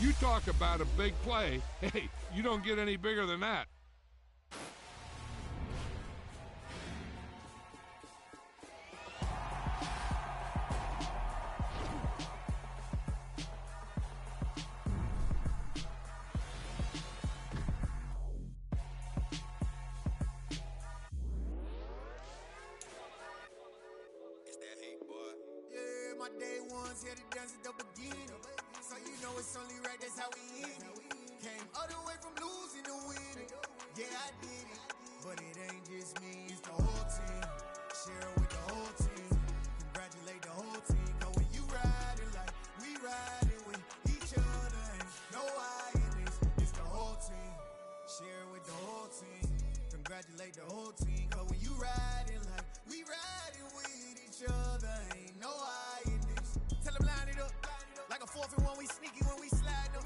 You talk about a big play. Hey, you don't get any bigger than that. My day ones here to dance at the beginning. So you know it's only right, that's how we end it. Came all the way from losing to winning. Yeah, I did it. But it ain't just me, it's the whole team. Share it with the whole team. Congratulate the whole team. Cause when you riding like we riding with each other, ain't no I in this. It's the whole team. Share it with the whole team. Congratulate the whole team. Cause when you riding like we riding with each other, ain't no I in this. Tell them line it up. Like a 4th and 1, we sneaky when we slide them.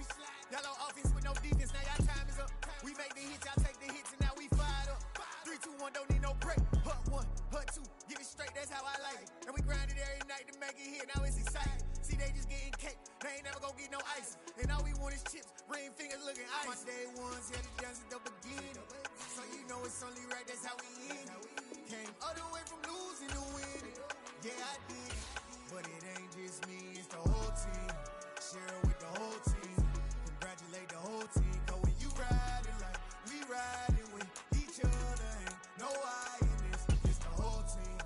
Y'all on offense with no defense, now y'all time is up. We make the hits, y'all take the hits, and now we fired up. 3, 2, 1, don't need no break. Hut 1, hut 2, give it straight, that's how I like it. And we grind it every night to make it here, now it's exciting. See, they just getting cake, they ain't never gonna get no ice. And all we want is chips, ring fingers looking ice. My day ones here to dance at the beginning. So you know it's only right, that's how we end it. Came all the way from losing to winning. Yeah, I did it. But it ain't just me, it's the whole team. Share it with the whole team. Congratulate the whole team. Cause when you riding like we riding with each other, ain't no I in this. It's the whole team.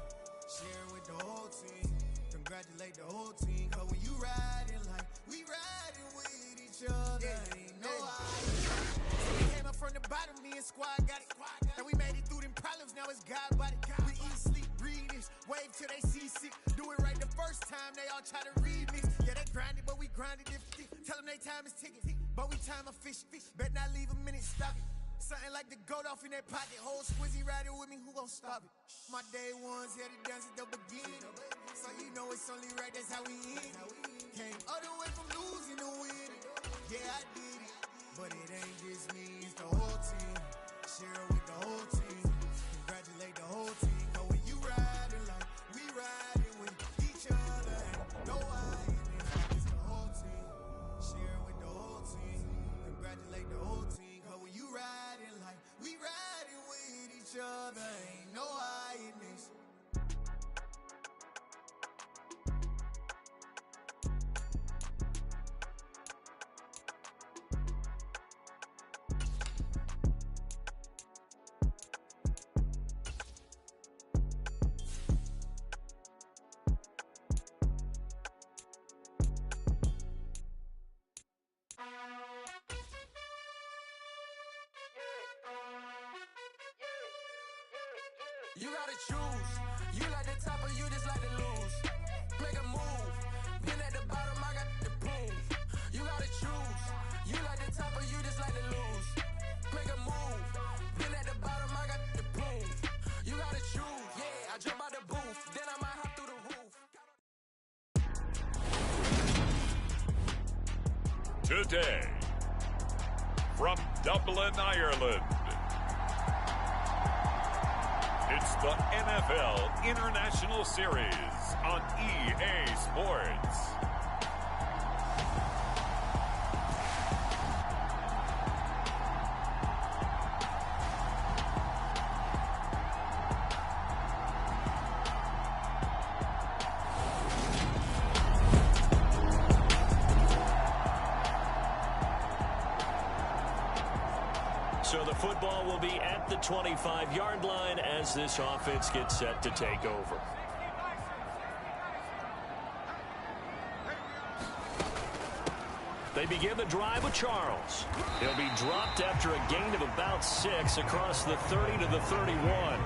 Share it with the whole team. Congratulate the whole team. Cause when you riding like we riding with each other, ain't no I in this. We came up from the bottom, me and squad got it. And we made it through them problems, now it's God body. We eat, sleep, breathe this, wave till they see sick. Do it right the first time, they all try to remix. Yeah, they grinded, but we grinded different. Tell them they time is ticking, but we time a fish. Bet not leave a minute, stop it. Something like the goat off in their pocket. Whole squizzy riding with me, who gon' stop it? My day ones here to dance at the beginning. So you know it's only right, that's how we end it. Came all the way from losing to winning. Yeah, I did it. But it ain't just me, it's the whole team. Share it with the whole team. Congratulate the whole team. Cause when you riding like we riding with each other, ain't no I in it. It's the whole team. Share it with the whole team. Congratulate the whole team. Cause when you riding like we riding with each other, ain't no I in this. You gotta choose. You like the top or you just like to lose. Make a move. Been at the bottom, I got the proof. You gotta choose. You like the top or you just like to lose. Make a move. Been at the bottom, I got the proof. You gotta choose. Yeah, I jump out the booth. Then I might hop through the roof. Today, from Dublin, Ireland, it's the NFL International Series on EA Sports. So the football will be at the 25-yard line as this offense gets set to take over. They begin the drive with Charles. He'll be dropped after a gain of about 6 across the 30 to the 31.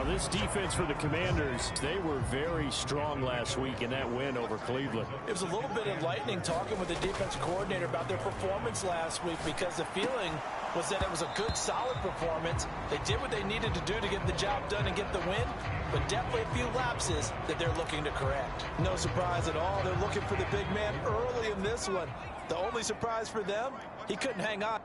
This defense for the Commanders, they were very strong last week in that win over Cleveland. It was a little bit enlightening talking with the defense coordinator about their performance last week because the feeling was that it was a good, solid performance. They did what they needed to do to get the job done and get the win, but definitely a few lapses that they're looking to correct. No surprise at all. They're looking for the big man early in this one. The only surprise for them, he couldn't hang on.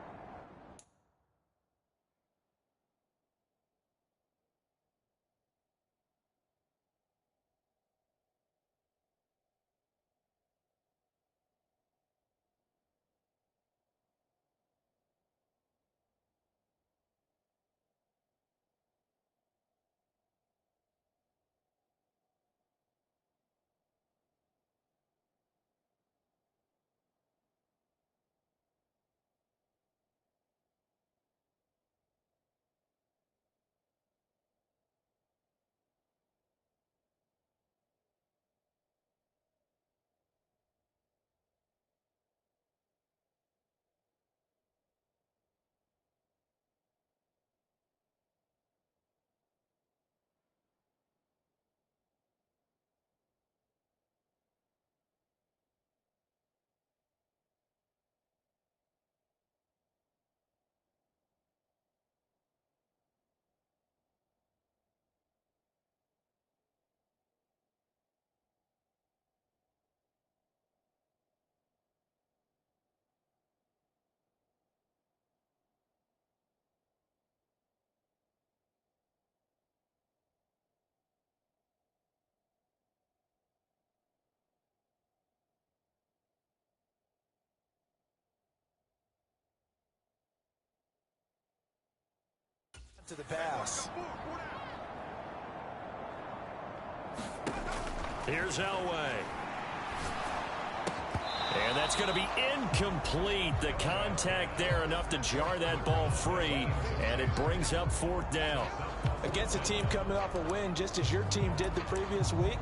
To the pass. Here's Elway. And that's going to be incomplete. The contact there enough to jar that ball free, and it brings up 4th down. Against a team coming off a win, just as your team did the previous week,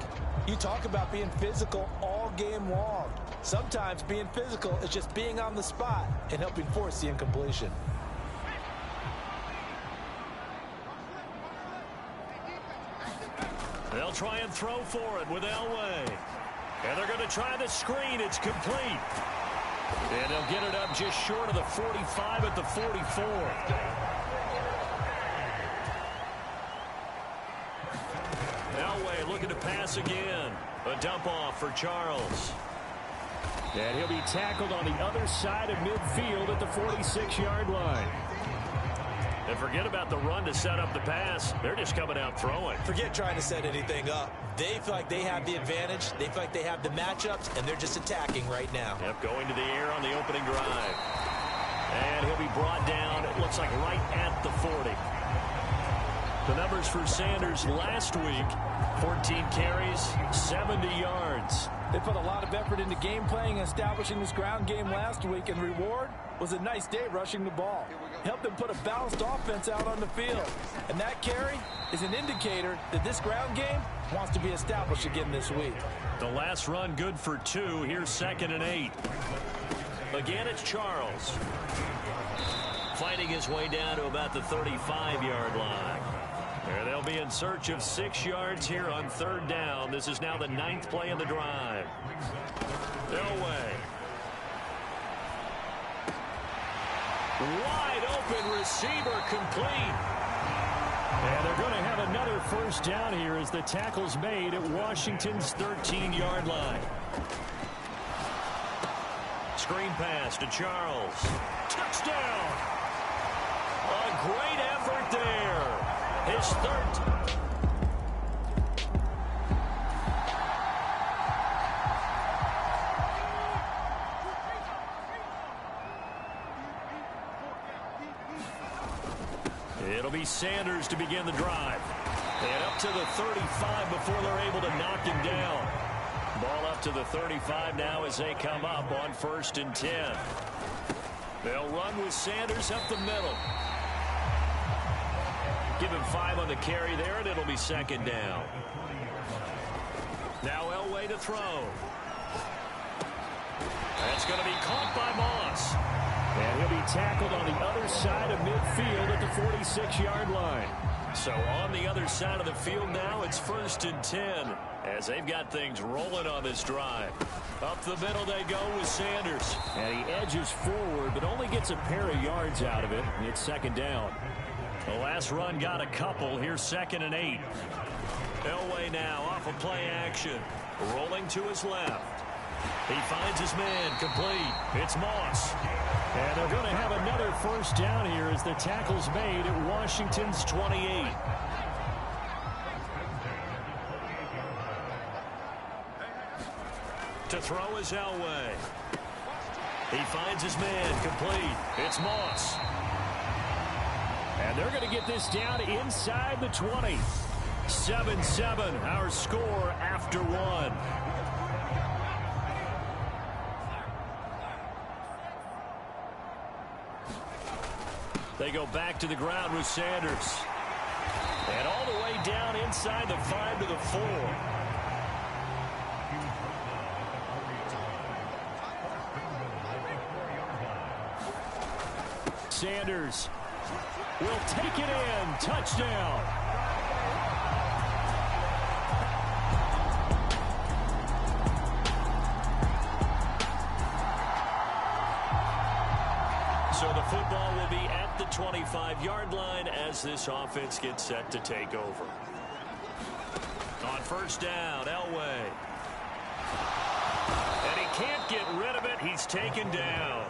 you talk about being physical all game long. Sometimes being physical is just being on the spot and helping force the incompletion. They'll try and throw for it with Elway. And they're going to try the screen. It's complete. And they'll get it up just short of the 45 at the 44. Elway looking to pass again. A dump off for Charles. And he'll be tackled on the other side of midfield at the 46-yard line. And forget about the run to set up the pass. They're just coming out throwing. Forget trying to set anything up. They feel like they have the advantage. They feel like they have the matchups, and they're just attacking right now. Yep, going to the air on the opening drive. And he'll be brought down, it looks like right at the 40. The numbers for Sanders last week, 14 carries, 70 yards. They put a lot of effort into game playing and establishing this ground game last week, and reward was a nice day rushing the ball. Helped them put a balanced offense out on the field. And that carry is an indicator that this ground game wants to be established again this week. The last run good for 2. Here's 2nd and 8. Again, it's Charles. Fighting his way down to about the 35-yard line. And they'll be in search of 6 yards here on 3rd down. This is now the 9th play in the drive. Elway. Wide open receiver complete. And they're going to have another 1st down here as the tackle's made at Washington's 13-yard line. Screen pass to Charles. Touchdown. A great effort there. His 3rd. It'll be Sanders to begin the drive. And up to the 35 before they're able to knock him down. Ball up to the 35 now as they come up on 1st and 10. They'll run with Sanders up the middle. Give him 5 on the carry there, and it'll be 2nd down. Now Elway to throw. That's going to be caught by Moss. And he'll be tackled on the other side of midfield at the 46-yard line. So on the other side of the field now, it's 1st and 10 as they've got things rolling on this drive. Up the middle they go with Sanders. And he edges forward, but only gets a pair of yards out of it. And it's 2nd down. The last run got a couple. Here's 2nd and 8. Elway now off of play action. Rolling to his left. He finds his man complete. It's Moss. And they're going to have another 1st down here as the tackle's made at Washington's 28. To throw is Elway. He finds his man complete. It's Moss. And they're going to get this down inside the 20. 7-7, our score after 1. They go back to the ground with Sanders. And all the way down inside the 5 to the 4. Sanders will take it in. Touchdown. So the football will be at the 25-yard line as this offense gets set to take over. On 1st down, Elway. And he can't get rid of it. He's taken down.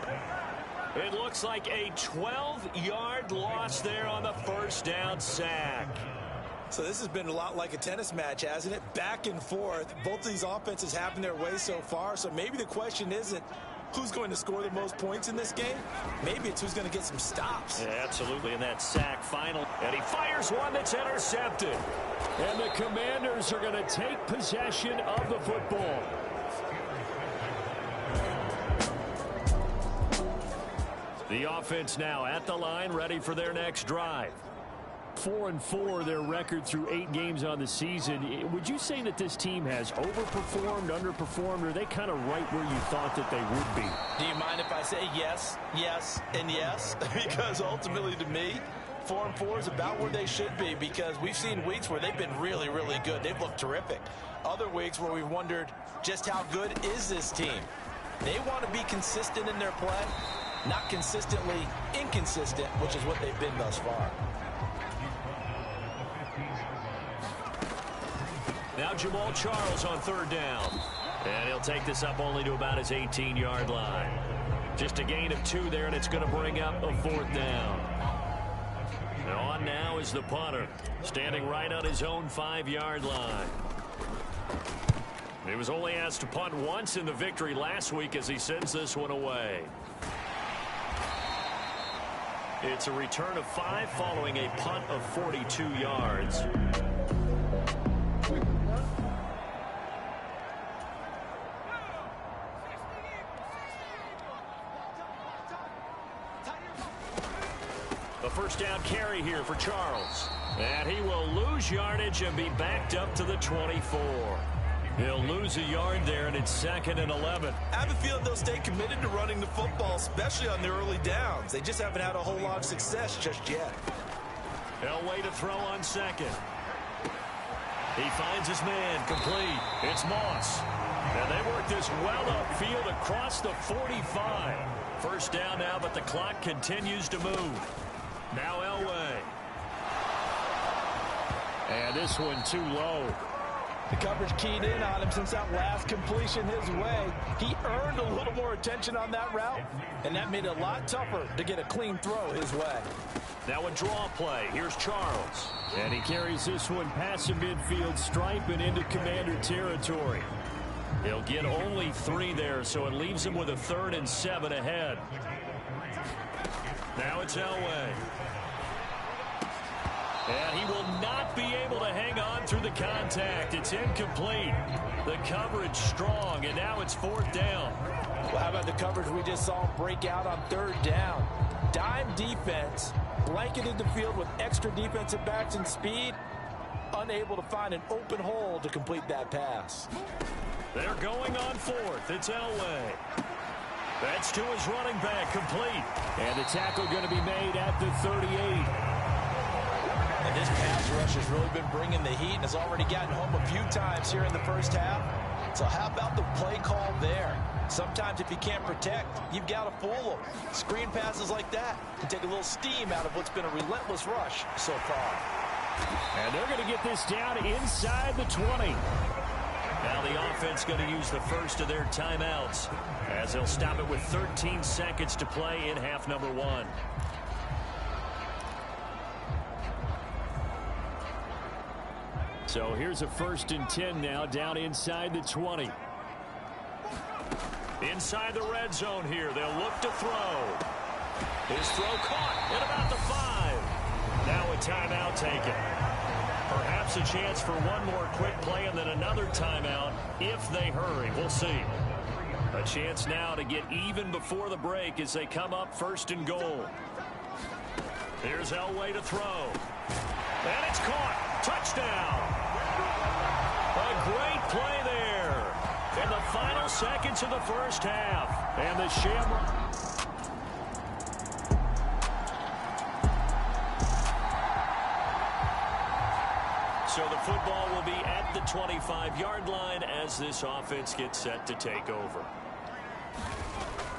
It looks like a 12-yard loss there on the 1st down sack. So this has been a lot like a tennis match, hasn't it? Back and forth. Both of these offenses having their way so far. So maybe the question isn't, who's going to score the most points in this game? Maybe it's who's going to get some stops. Yeah, absolutely, and that sack final. And he fires one that's intercepted. And the Commanders are going to take possession of the football. The offense now at the line, ready for their next drive. 4-4 their record through 8 games on the season. Would you say that this team has overperformed, underperformed, or are they kind of right where you thought that they would be? Do you mind if I say yes, yes, and yes? Because ultimately to me, 4-4 is about where they should be, because we've seen weeks where they've been really, really good. They've looked terrific. Other weeks where we've wondered just how good is this team. They want to be consistent in their play, not consistently inconsistent, which is what they've been thus far. Now Jamal Charles on 3rd down. And he'll take this up only to about his 18-yard line. Just a gain of 2 there, and it's going to bring up a 4th down. And on now is the punter, standing right on his own 5-yard line. He was only asked to punt once in the victory last week as he sends this one away. It's a return of 5 following a punt of 42 yards. A first down carry here for Charles. And he will lose yardage and be backed up to the 24. He'll lose a yard there, and it's 2nd and 11. I have a feeling they'll stay committed to running the football, especially on their early downs. They just haven't had a whole lot of success just yet. Elway to throw on 2nd. He finds his man, complete. It's Moss. And they work this well upfield across the 45. First down now, but the clock continues to move. Now Elway. And this one too low. The coverage keyed in on him since that last completion his way. He earned a little more attention on that route, and that made it a lot tougher to get a clean throw his way. Now a draw play. Here's Charles. And he carries this one past the midfield stripe and into Commander territory. He'll get only 3 there, so it leaves him with a 3rd and 7 ahead. Now it's Elway. And he will not be able to hang on through the contact. It's incomplete. The coverage strong, and now it's 4th down. Well, how about the coverage we just saw break out on 3rd down? Dime defense, blanketed the field with extra defensive backs and speed, unable to find an open hole to complete that pass. They're going on 4th. It's Elway. That's to his running back, complete. And the tackle going to be made at the 38. And this pass rush has really been bringing the heat and has already gotten home a few times here in the first half. So how about the play call there? Sometimes if you can't protect, you've got to fool them. Screen passes like that can take a little steam out of what's been a relentless rush so far. And they're going to get this down inside the 20. Now the offense going to use the first of their timeouts as they'll stop it with 13 seconds to play in half number 1. So here's a 1st and 10 now down inside the 20. Inside the red zone here. They'll look to throw. His throw caught at about the 5. Now a timeout taken. Perhaps a chance for one more quick play and then another timeout if they hurry. We'll see. A chance now to get even before the break as they come up 1st and goal. Here's Elway to throw. And it's caught. Touchdown. A great play there in the final seconds of the first half. And the Shamrock. So the football will be at the 25-yard line as this offense gets set to take over.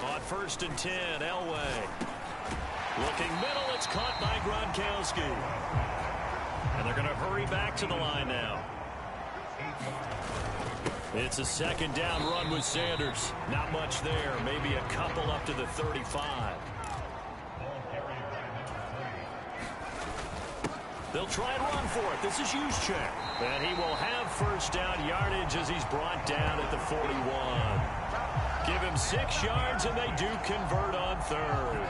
On 1st and 10, Elway. Looking middle, it's caught by Gronkowski. And they're going to hurry back to the line now. It's a 2nd down run with Sanders. Not much there. Maybe a couple up to the 35. They'll try and run for it. This is Juszczyk. And he will have 1st down yardage as he's brought down at the 41. Give him 6 yards, and they do convert on third.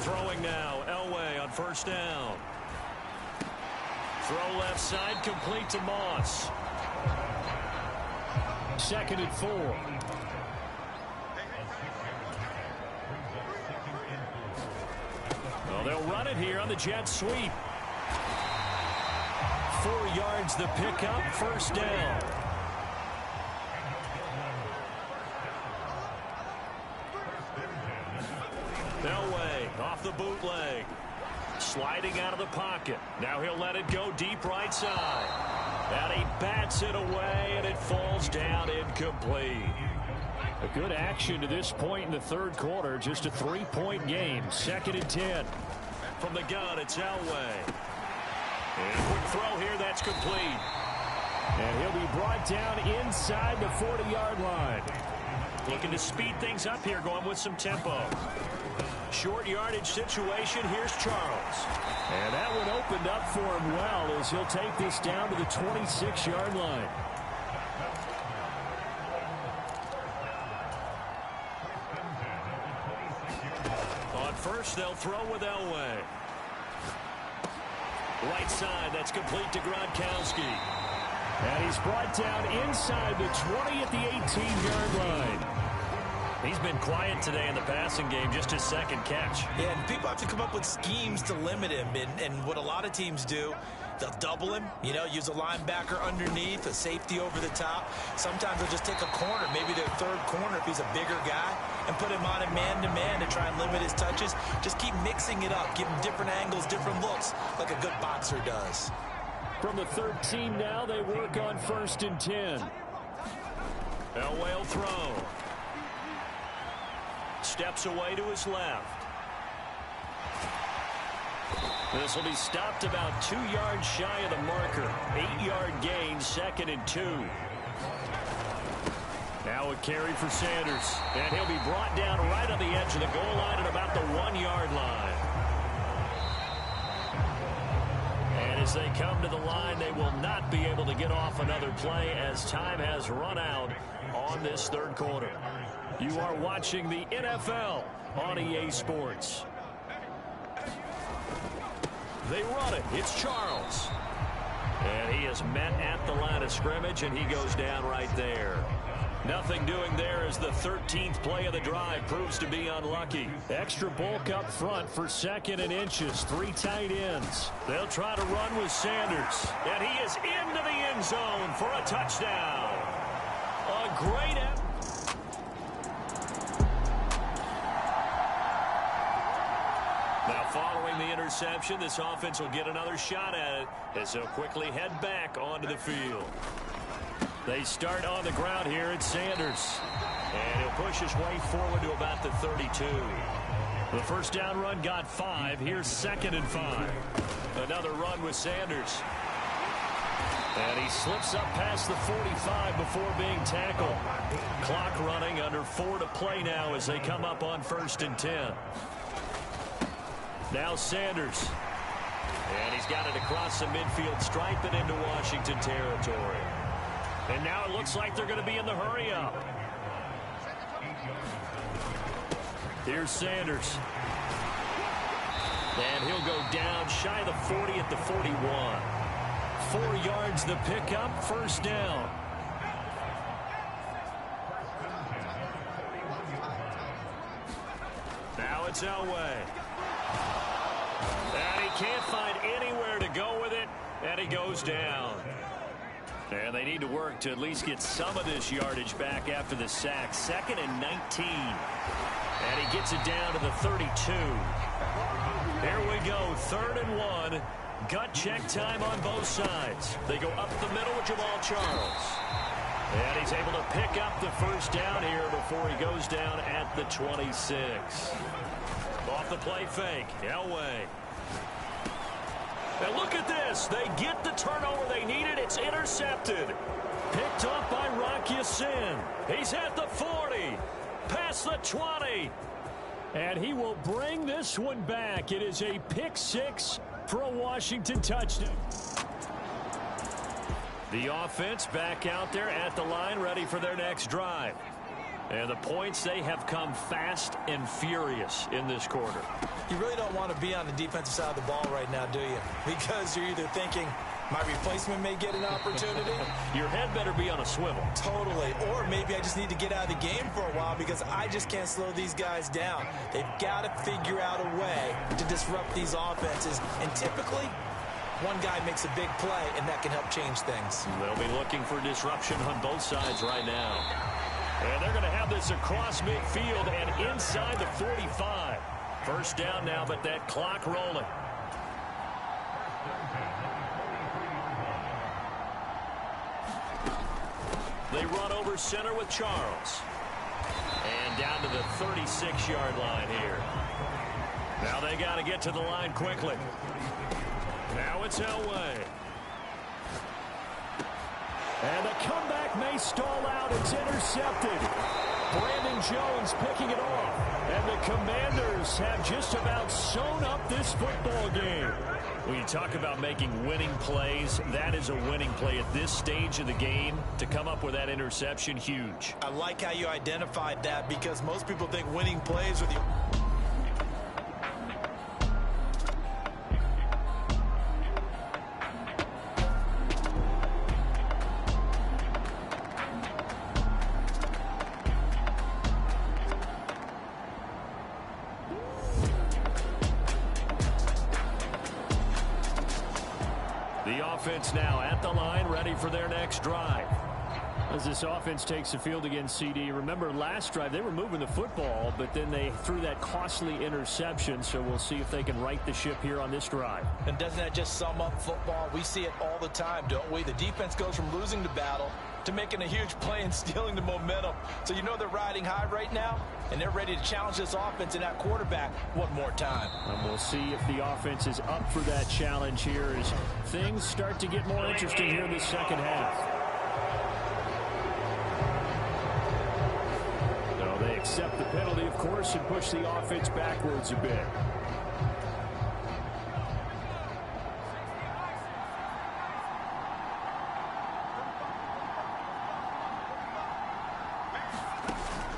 Throwing now, Elway on first down. Throw left side, complete to Moss. 2nd and 4. Well, they'll run it here on the jet sweep. 4 yards the pickup, first down. Elway off the bootleg. Sliding out of the pocket. Now he'll let it go deep right side. And he bats it away, and it falls down incomplete. A good action to this point in the third quarter. Just a 3-point game. 2nd and 10. From the gun, it's Elway. And a quick throw here, that's complete. And he'll be brought down inside the 40-yard line. Looking to speed things up here, going with some tempo. Short yardage situation. Here's Charles. And that one opened up for him well as he'll take this down to the 26-yard line. On first, they'll throw with Elway. Right side, that's complete to Gronkowski. And he's brought down inside the 20 at the 18-yard line. He's been quiet today in the passing game, just his 2nd catch. Yeah, and people have to come up with schemes to limit him. And what a lot of teams do, they'll double him, use a linebacker underneath, a safety over the top. Sometimes they'll just take a corner, maybe their 3rd corner if he's a bigger guy, and put him on a man-to-man to try and limit his touches. Just keep mixing it up, give him different angles, different looks, like a good boxer does. From the 13 now, they work on 1st and 10. Elway will throw. Steps away to his left. This will be stopped about 2 yards shy of the marker. 8-yard gain, 2nd and 2. Now a carry for Sanders. And he'll be brought down right on the edge of the goal line at about the 1-yard line. And as they come to the line, they will not be able to get off another play as time has run out on this third quarter. You are watching the NFL on EA Sports. They run it. It's Charles. And he is met at the line of scrimmage, and he goes down right there. Nothing doing there as the 13th play of the drive proves to be unlucky. Extra bulk up front for 2nd and inches. 3 tight ends. They'll try to run with Sanders. And he is into the end zone for a touchdown. A great effort. Now following the interception, this offense will get another shot at it as they'll quickly head back onto the field. They start on the ground here at Sanders. And he'll push his way forward to about the 32. The first down run got 5. Here's 2nd and 5. Another run with Sanders. And he slips up past the 45 before being tackled. Clock running, under 4 to play now as they come up on 1st and 10. Now Sanders. And he's got it across the midfield stripe and into Washington territory. And now it looks like they're going to be in the hurry up. Here's Sanders. And he'll go down shy of the 40 at the 41. 4 yards the pickup, first down. Now it's Elway. And he can't find anywhere to go with it, and he goes down. And they need to work to at least get some of this yardage back after the sack. 2nd and 19. And he gets it down to the 32. Here we go, 3rd and 1. Gut check time on both sides. They go up the middle with Jamal Charles. And he's able to pick up the first down here before he goes down at the 26. Off the play fake, Elway. And look at this. They get the turnover they needed. It's intercepted. Picked off by Rock Ya-Sin. He's at the 40. Past the 20. And he will bring this one back. It is a pick 6 for a Washington touchdown. The offense back out there at the line, ready for their next drive. And the points, they have come fast and furious in this quarter. You really don't want to be on the defensive side of the ball right now, do you? Because you're either thinking, my replacement may get an opportunity. Your head better be on a swivel. Totally. Or maybe I just need to get out of the game for a while because I just can't slow these guys down. They've got to figure out a way to disrupt these offenses. And typically, one guy makes a big play, and that can help change things. They'll be looking for disruption on both sides right now. And they're going to have this across midfield and inside the 45. First down now, but that clock rolling. They run over center with Charles. And down to the 36-yard line here. Now they got to get to the line quickly. Now it's Elway. And the comeback may stall out. It's intercepted. Brandon Jones picking it off. And the Commanders have just about sewn up this football game. When you talk about making winning plays, that is a winning play at this stage of the game. To come up with that interception, huge. I like how you identified that because most people think winning plays are the... The offense now at the line, ready for their next drive. As this offense takes the field against CD, remember last drive they were moving the football, but then they threw that costly interception, so we'll see if they can right the ship here on this drive. And doesn't that just sum up football? We see it all the time, don't we? The defense goes from losing the battle to making a huge play and stealing the momentum. So you know they're riding high right now, and they're ready to challenge this offense and that quarterback one more time. And we'll see if the offense is up for that challenge here as things start to get more interesting here in the second half. No, they accept the penalty, of course, and push the offense backwards a bit.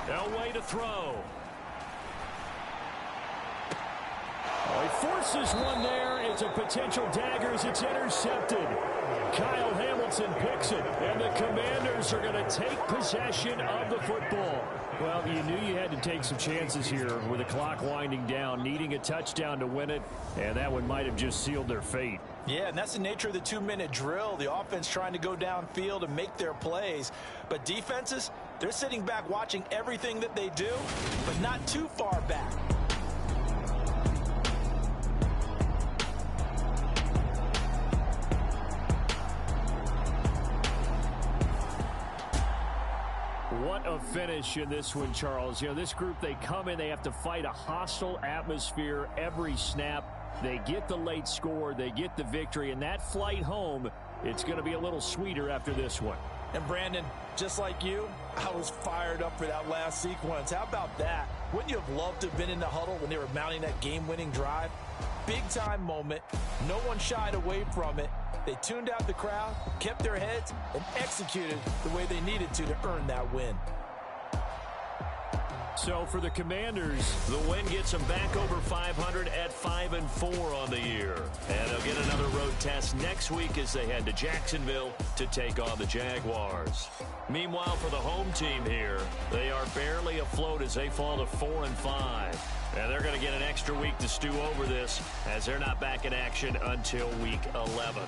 Elway to throw. Oh, he forces one there. It's a potential dagger as it's intercepted. Kyle Hamilton picks it, and the Commanders are going to take possession of the football. Well, you knew you had to take some chances here with the clock winding down, needing a touchdown to win it, and that one might have just sealed their fate. Yeah, and that's the nature of the 2-minute drill. The offense trying to go downfield and make their plays. But defenses, they're sitting back watching everything that they do, but not too far back. What a finish in this one, Charles. You know, this group, they come in, they have to fight a hostile atmosphere every snap. They get the late score, they get the victory, and that flight home, it's going to be a little sweeter after this one. And Brandon, just like you, I was fired up for that last sequence. How about that? Wouldn't you have loved to have been in the huddle when they were mounting that game-winning drive? Big-time moment. No one shied away from it. They tuned out the crowd, kept their heads, and executed the way they needed to earn that win. So for the Commanders, the win gets them back over 500 at 5-4 on the year. And they'll get another road test next week as they head to Jacksonville to take on the Jaguars. Meanwhile, for the home team here, they are barely afloat as they fall to 4-5. And they're going to get an extra week to stew over this as they're not back in action until week 11.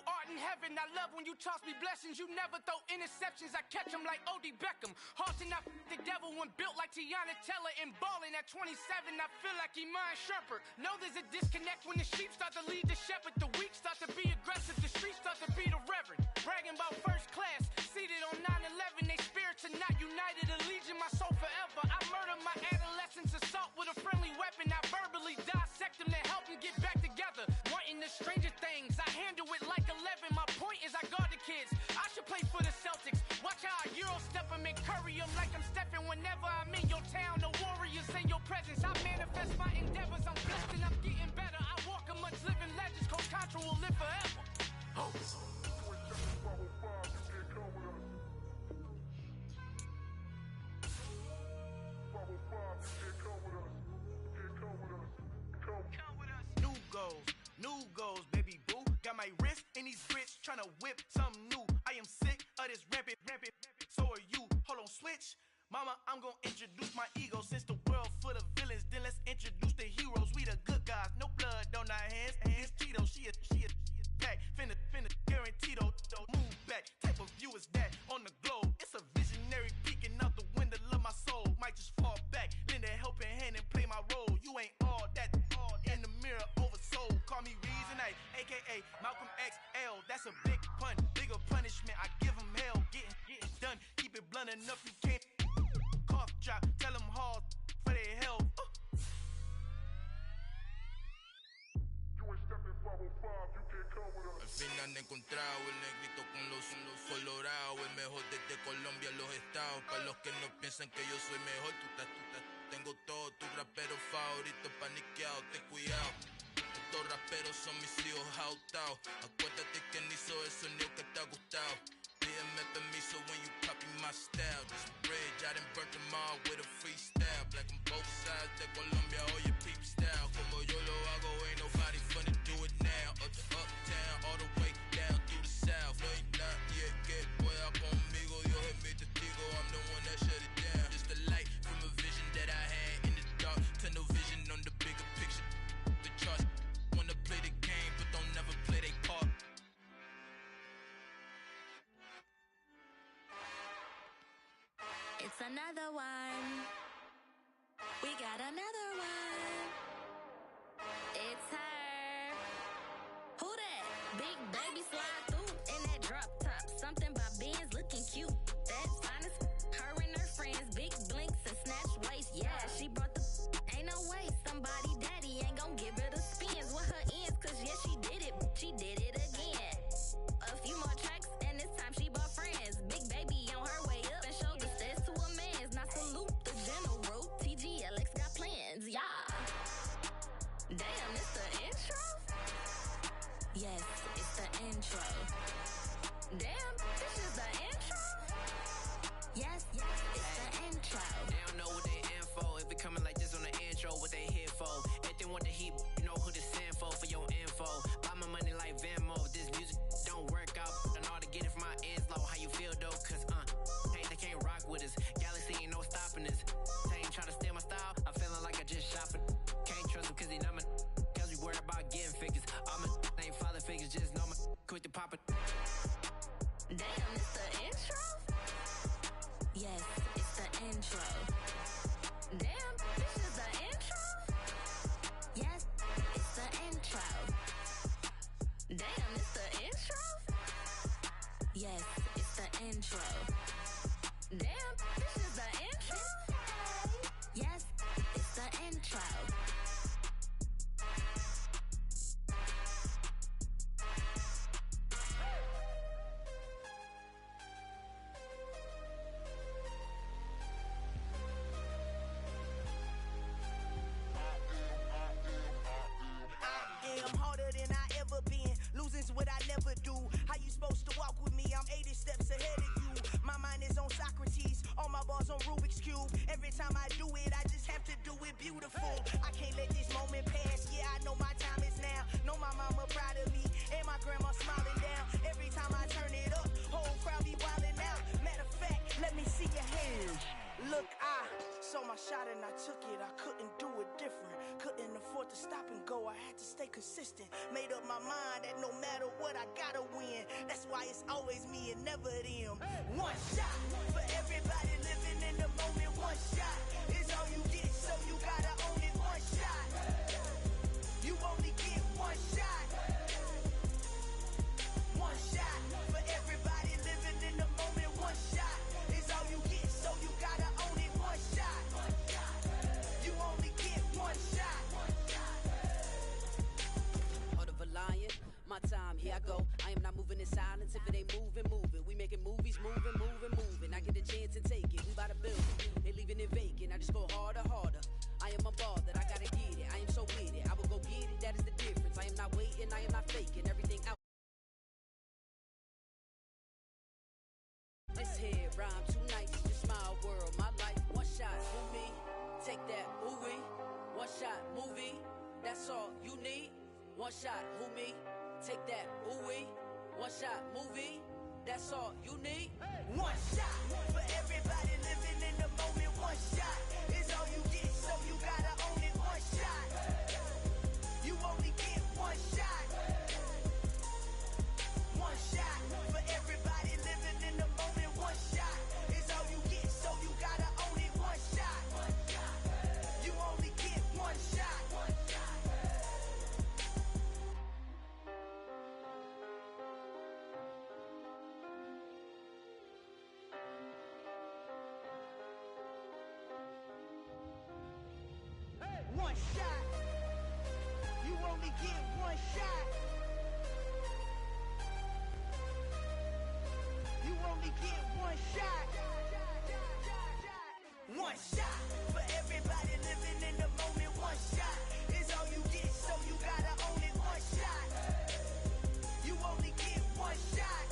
art in heaven. I love when you toss me blessings. You never throw interceptions. I catch them like O.D. Beckham. Halting out the devil when built like Tiana Teller. And balling at 27, I feel like Iman Shumpert. Know there's a disconnect when the sheep start to lead the shepherd. The weak start to be aggressive. The streets start to be the reverend. Bragging about first class. Seated on 9/11. They spirits are not united. Allegiant my soul forever. I murder my adolescence. Assault with a friendly weapon. I verbally dissect them to help them get back together. Wanting the stranger things. I handle it like 11. My point is I guard the kids. I should play for the Celtics. Watch how I Euro step them and curry them like I'm stepping. Whenever I'm in your town, the Warriors in your presence. I manifest my endeavors. I'm blessed and I'm getting better. I walk amongst living legends. Coach Contra will live forever. Oh. New goals, baby boo. Got my wrist in these grits, tryna whip something new. I am sick of this rampant. So are you. Hold on, switch. Mama, I'm gonna introduce my ego. Since the world full of villains, then let's introduce the heroes. We the good guys, no blood on our hands. Hands Tito, she a pack. Finna, guaranteed. Move back. Type of view is that on the globe? It's a visionary peeking out the window of my soul. Might just fall back, lend a helping hand and play my role. You ain't all that. In the mirror, oversold. Call me Reason A, a.k.a. Malcolm XL. That's a big pun, bigger punishment. I give him hell, getting done. Keep it blunt enough, you can't. Cough drop, tell them hard for their health. Al fin han encontrado el negrito con los colorados, el mejor desde Colombia, los estados. Para los que no piensan que yo soy mejor, tengo todo, tus raperos favoritos paniqueados, ten cuidado. Estos raperos son mis hijos jautados. Acuérdate quién hizo el sonido que te ha gustado. Pídeme permiso when you copy my style. This bridge, I done burnt them all with a freestyle. Black on both sides de Colombia, oye peep style. Como yo lo hago, ain't nobody finna do it now. Up to uptown, all the way down through the south. No hay nadie que pueda conmigo, Dios es mi testigo. I'm the one that shut it down. Just the light from a vision that I had in the dark. Tunnel vision on the bigger picture. The charts wanna play the game, but don't never play their part. It's another one. We got another one. It's her. Who that? Big baby slide through in that drop top. Something about Benz looking cute. That's honest. Her and her friends, big blinks and snatch waist. Yeah, she brought the. Ain't no way somebody daddy ain't gon' give her the spins with her ends. Cause yeah, she did it. She did it again. A few more tracks and this time she brought friends. Big baby on her way up and showed the stairs to a man's. Now salute the general. TGLX got plans, yeah. Damn, it's the intro? Yes, it's the intro. Damn, this is the intro? Yes, it's the intro. They don't know what they in for. If it coming like this on the intro, what they here for? If they want the heat, you know who to send for your info. Buy my money like Venmo. This music don't work out. And all to get it from my ends low. How you feel though? Cause they can't rock with us. Galaxy ain't no stopping us. They ain't trying to steal my style. I'm feeling like I just shop it. Can't trust him cause he not my. Cause we worried about getting figures. All my ain't father figures. Just know my quick to pop it. Damn, it's the intro? Yes, it's the intro. Damn, this is the intro? Yes, it's the intro. Damn, it's the intro? Yes, it's the intro. Damn, this is the intro? Yes, it's the intro. I'm harder than I ever been. Losing's what I never do. How you supposed to walk with me? I'm 80 steps ahead of you. My mind is on Socrates. All my bars on Rubik's Cube. Every time I do it, I just have to do it beautiful. I can't let this moment pass. Yeah, I know my time is now. Know my mama proud of me. And my grandma smiling down. Every time I turn it up, whole crowd be wilding out. Matter of fact, let me see your hands. Look, I saw my shot and I took it. I couldn't do it different. Couldn't couldn't afford to stop and go. I had to stay consistent. Made up my mind that no matter what, I gotta win. That's why it's always me and never them. One shot for everybody living in the moment. One shot is all you get, so you gotta own it. One shot. You only get one shot. One shot for everybody living in the moment. One shot is all you get, so you gotta own it. One shot. You only get one shot. Heart of a lion, my time, here I go. I am not moving in silence. If it ain't moving, move it. We making movies, moving, moving, moving. I get a chance and take it. We bout to build it. They leaving it vacant. I just go harder, harder. I am a ball that I gotta get it. I am so with it. I will go get it. That is the difference. I am not waiting. I am not faking. Everything out. This here rhyme too nice. Just my world, my life. One shot, for me. Take that, ooh-wee. One shot, movie. That's all you need. One shot, who me? Take that, ooh-wee. One shot, movie. That's all you need. One shot for everybody living in the moment. One shot is all you get, so you gotta own it. One shot. You only get one shot. One shot for everybody living in the moment. One shot is all you get, so you gotta own it. One shot. You only get one shot. One shot. You only get one shot. You only get one shot. One shot for everybody living in the moment. One shot is all you get, so you gotta own it. One shot. You only get one shot.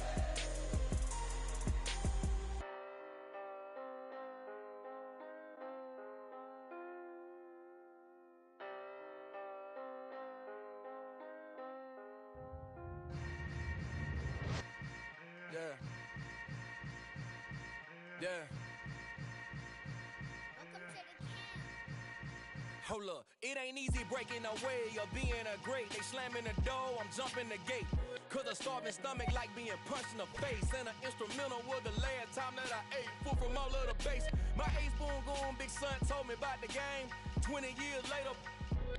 Yeah. Yeah. Hold up, it ain't easy breaking away or being a great. They slamming the door, I'm jumping the gate. Cause a starving stomach like being punched in the face. And an instrumental was the last time that I ate. Food from all of the bass. My ace boom goon, big son told me about the game. 20 years later,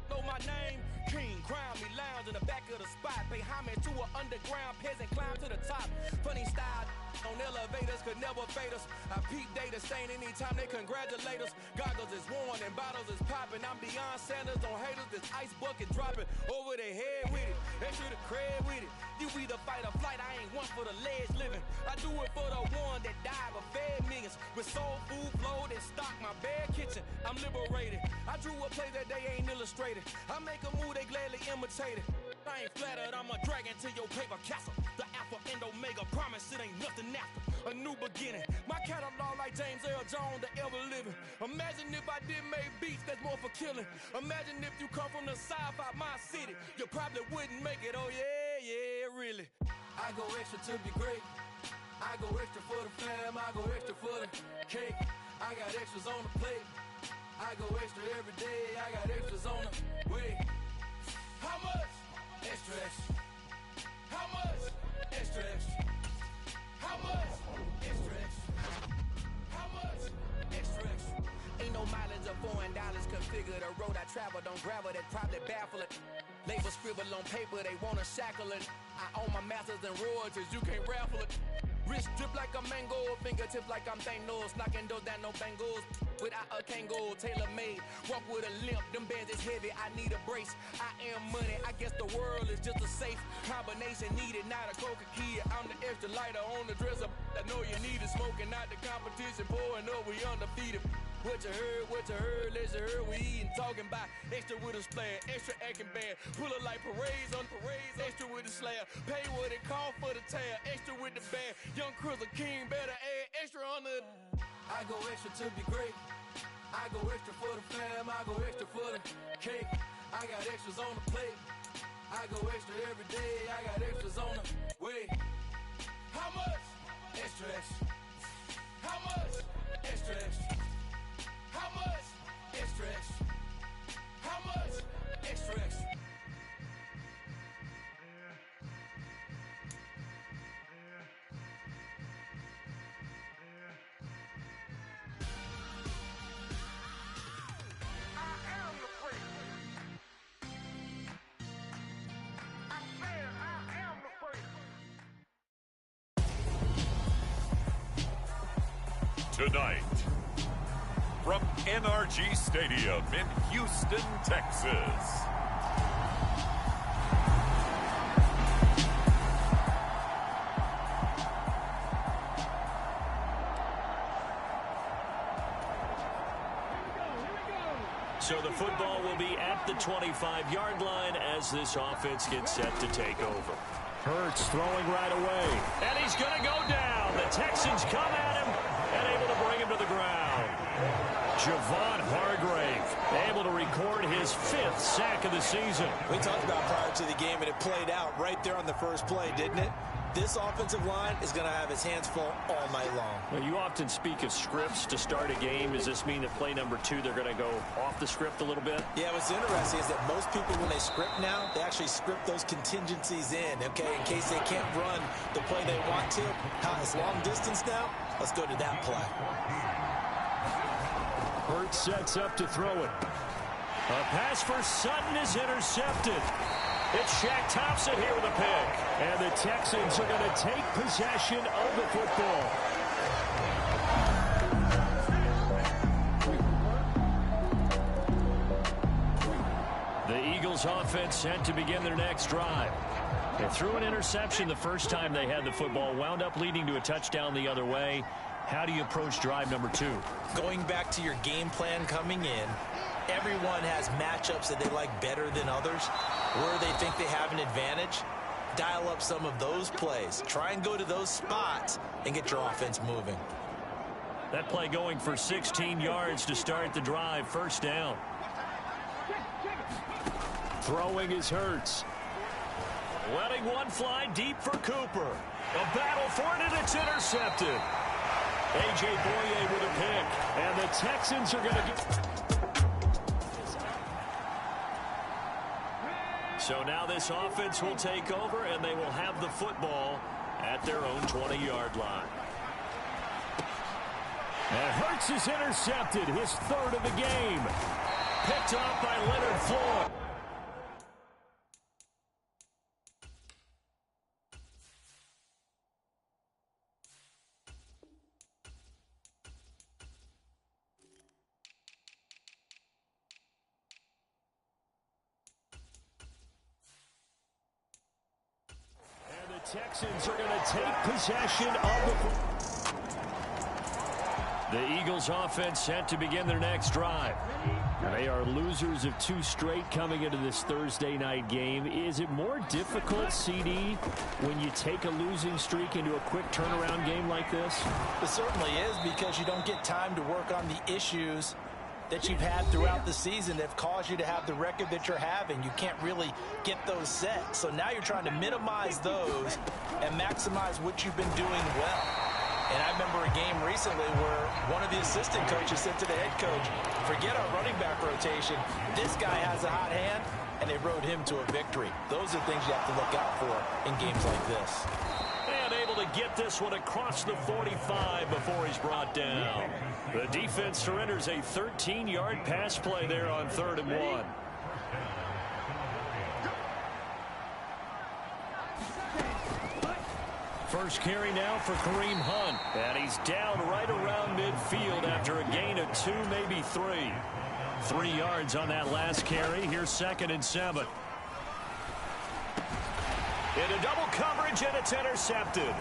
know my name. King, crown me, lounge in the back of the spot. Pay homage to an underground peasant, climb to the top. Funny style on elevators could never fade us. I peep data stain anytime they congratulate us. Goggles is worn and bottles is popping. I'm beyond Sanders on haters. This ice bucket dropping over their head with it. Extra the cred with it. You either fight or flight. I ain't one for the ledge living. I do it for the one that died but fed millions. With soul food flow that stock my bare kitchen. I'm liberated. I drew a play that they ain't illustrated. I make a move they gladly imitate it. I ain't flattered, I'm a dragon to your paper castle. The alpha and omega, promise it ain't nothing after. A new beginning, my catalog like James Earl Jones, the ever living. Imagine if I did make beats, that's more for killing. Imagine if you come from the sci-fi, my city, you probably wouldn't make it, oh yeah, yeah, really. I go extra to be great. I go extra for the fam, I go extra for the cake. I got extras on the plate. I go extra every day, I got extras on the way. How much? Extra, extra. How much? Extra, extra. How much? Extra, extra. How much? Extra, extra. Ain't no mileage of $4 configure the road I travel. Don't gravel, that probably baffle it. Label scribble on paper, they wanna shackle it. I own my masters and royalties, you can't raffle it. Wrist drip like a mango, fingertips like I'm Thanos. Knocking those down, no bangles. Without a Kango, tailor-made. Walk with a limp, them bands is heavy, I need a brace. I am money, I guess the world is just a safe combination needed, not a coca kid. I'm the extra lighter on the dresser. I know you need it, smoking out the competition, pouring up, we undefeated. What you heard, let you heard, we eating, talking about extra with a splash, extra acting bad, pull it like parades on parades, extra with the slab, pay what it cost for the tab, extra with the band, young Crizzle King, better add extra on the. I go extra to be great, I go extra for the fam, I go extra for the cake, I got extras on the plate, I go extra every day, I got extras on the way. How much? Extra, extra. How much? Extra, extra. How much? Extra, extra. How much? Tonight, from NRG Stadium in Houston, Texas. So the football will be at the 25-yard line as this offense gets set to take over. Hurts throwing right away. And he's going to go down. The Texans come at him and able to bring him to the ground. Javon Hargrave able to record his 5th sack of the season. We talked about prior to the game, and it played out right there on the first play, didn't it? This offensive line is going to have its hands full all night long. Well, you often speak of scripts to start a game. Does this mean that play number 2, they're going to go off the script a little bit? Yeah, what's interesting is that most people, when they script now, they actually script those contingencies in, okay, in case they can't run the play they want to. It's long distance now. Let's go to that play. Hurts sets up to throw it. A pass for Sutton is intercepted. It's Shaq Thompson here with a pick. And the Texans are going to take possession of the football. The Eagles offense set to begin their next drive. They threw an interception the first time they had the football, wound up leading to a touchdown the other way. How do you approach drive number 2? Going back to your game plan coming in, everyone has matchups that they like better than others, where they think they have an advantage. Dial up some of those plays. Try and go to those spots and get your offense moving. That play going for 16 yards to start the drive. First down. Throwing is Hurts. Letting one fly deep for Cooper. A battle for it, and it's intercepted. A.J. Boye with a pick. And the Texans are going to get... So now this offense will take over, and they will have the football at their own 20-yard line. And Hurts is intercepted, his 3rd of the game. Picked off by Leonard Floyd. Texans are going to take possession of the Eagles offense set to begin their next drive. They are losers of 2 straight coming into this Thursday night game. Is it more difficult, CD, when you take a losing streak into a quick turnaround game like this? It certainly is, because you don't get time to work on the issues that you've had throughout the season that have caused you to have the record that you're having. You can't really get those set. So now you're trying to minimize those and maximize what you've been doing well. And I remember a game recently where one of the assistant coaches said to the head coach, forget our running back rotation. This guy has a hot hand, and they rode him to a victory. Those are things you have to look out for in games like this. And able to get this one across the 45 before he's brought down. The defense surrenders a 13-yard pass play there on 3rd and 1. First carry now for Kareem Hunt. And he's down right around midfield after a gain of 2, maybe 3. 3 yards on that last carry. Here's 2nd and 7. Into double coverage, and it's intercepted.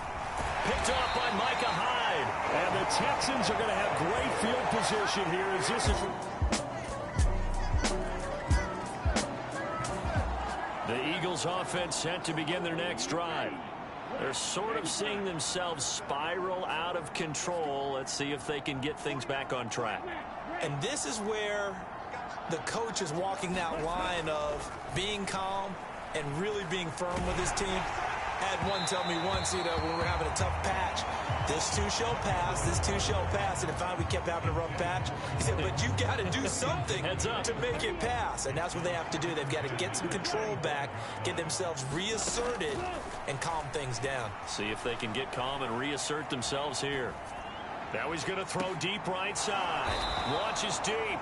Picked off by Micah Hyde. And the Texans are going to have great field position here as this is... The Eagles offense set to begin their next drive. They're sort of seeing themselves spiral out of control. Let's see if they can get things back on track. And this is where the coach is walking that line of being calm and really being firm with his team. Had one tell me once, when we're having a tough patch, this too shall pass, this too shall pass. And if we kept having a rough patch, he said, but you got to do something to make it pass. And that's what they have to do. They've got to get some control back, get themselves reasserted, and calm things down. See if they can get calm and reassert themselves here. Now he's going to throw deep right side. Launches deep.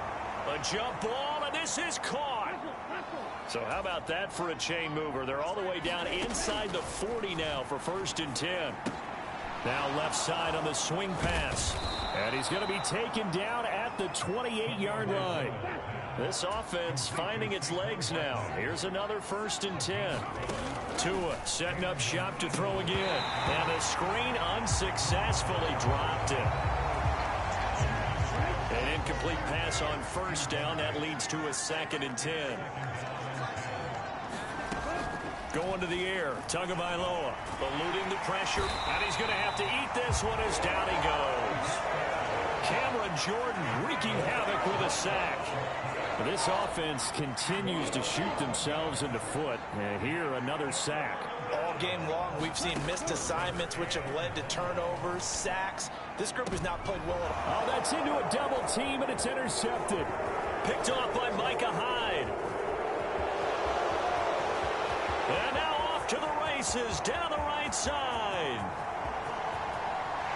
A jump ball, and this is caught. So how about that for a chain mover? They're all the way down inside the 40 now for 1st and 10. Now left side on the swing pass. And he's going to be taken down at the 28-yard line. This offense finding its legs now. Here's another 1st and 10. Tua setting up shop to throw again. And the screen unsuccessfully dropped it. An incomplete pass on 1st down. That leads to a 2nd and 10. Going to the air. Tagovailoa eluding the pressure. And he's going to have to eat this one as down he goes. Cameron Jordan wreaking havoc with a sack. This offense continues to shoot themselves in the foot. And here, another sack. All game long, we've seen missed assignments, which have led to turnovers, sacks. This group has not played well at all. Oh, that's into a double team, and it's intercepted. Picked off by Micah Hyde. And now off to the races down the right side.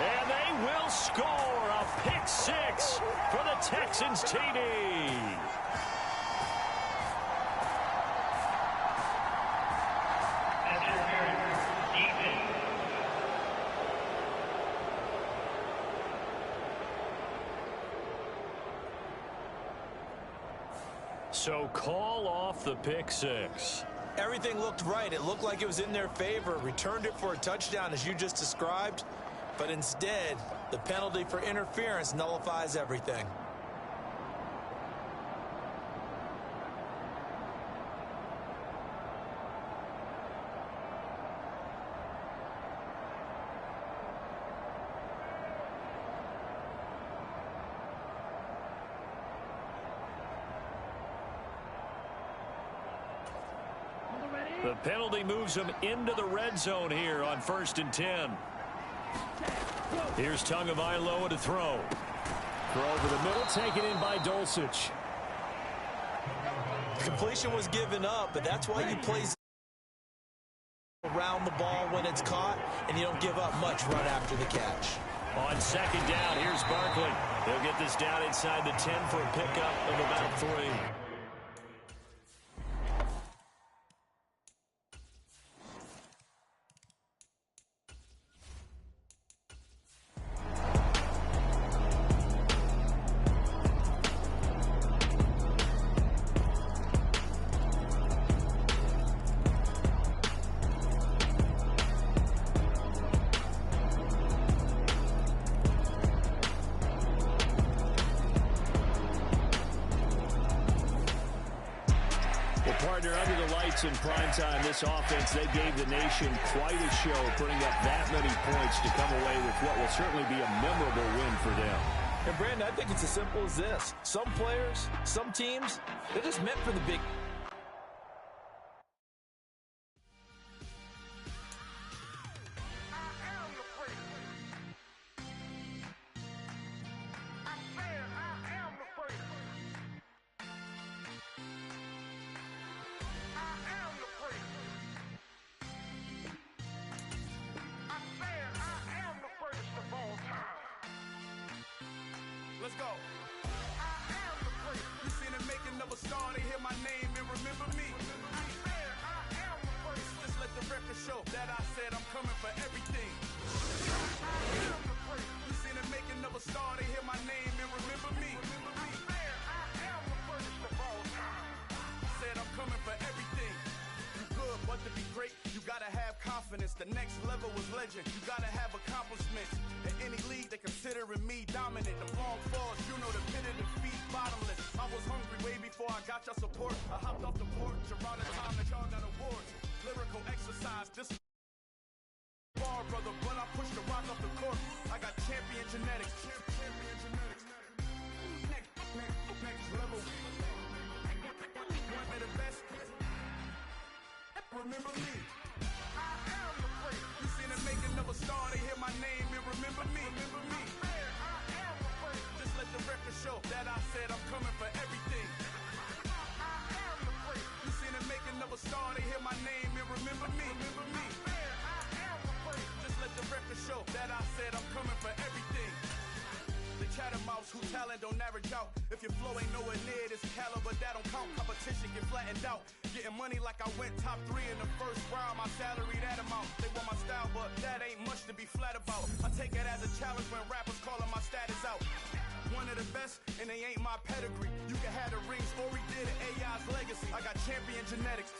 And they will score a pick 6 for the Texans TD. So call off the pick 6. Everything looked right. It looked like it was in their favor. Returned it for a touchdown, as you just described. But instead, the penalty for interference nullifies everything. The penalty moves him into the red zone here on 1st and 10. Here's Tagovailoa to throw. Throw over the middle, taken in by Dulcich. Completion was given up, but that's why you play around the ball when it's caught, and you don't give up much run after the catch. On 2nd down, here's Barkley. He'll get this down inside the 10 for a pickup of about 3. Partner, under the lights in prime time, this offense, they gave the nation quite a show, putting up that many points to come away with what will certainly be a memorable win for them. And Brandon, I think it's as simple as this. Some players, some teams, they're just meant for the big. Let's go. You seen the making of a star, they hear my name and remember me. Just let the record show that I said I'm coming for everything. You seen the making of a star, they hear my name and remember me. Said I'm coming for everything. You good, but to be great, you gotta have confidence. The next level was legend. You gotta have accomplishments. In any league, they considering me dominant. The long falls, you know the pit of defeat, bottomless. I was hungry way before I got your support. I hopped off the porch around the time that y'all got awards. Lyrical exercise, this bar, brother. When I push the rock off the court, I got champion genetics. Champion genetics. Next level. One of the best. Remember me. You seen the making of a star, they hear my name and remember me. Just let the record show that I said I'm coming for everything. You seen the making of a star, they hear my name and remember me. Just let the record show that I said I'm coming for everything. True talent don't average out. If your flow ain't nowhere near this caliber, that don't count. Competition get flattened out. Getting money like I went top 3 in the first round. My salary that amount. They want my style, but that ain't much to be flat about. I take it as a challenge when rappers calling my status out. One of the best, and they ain't my pedigree. You can have the rings, or we did it, AI's legacy. I got champion genetics.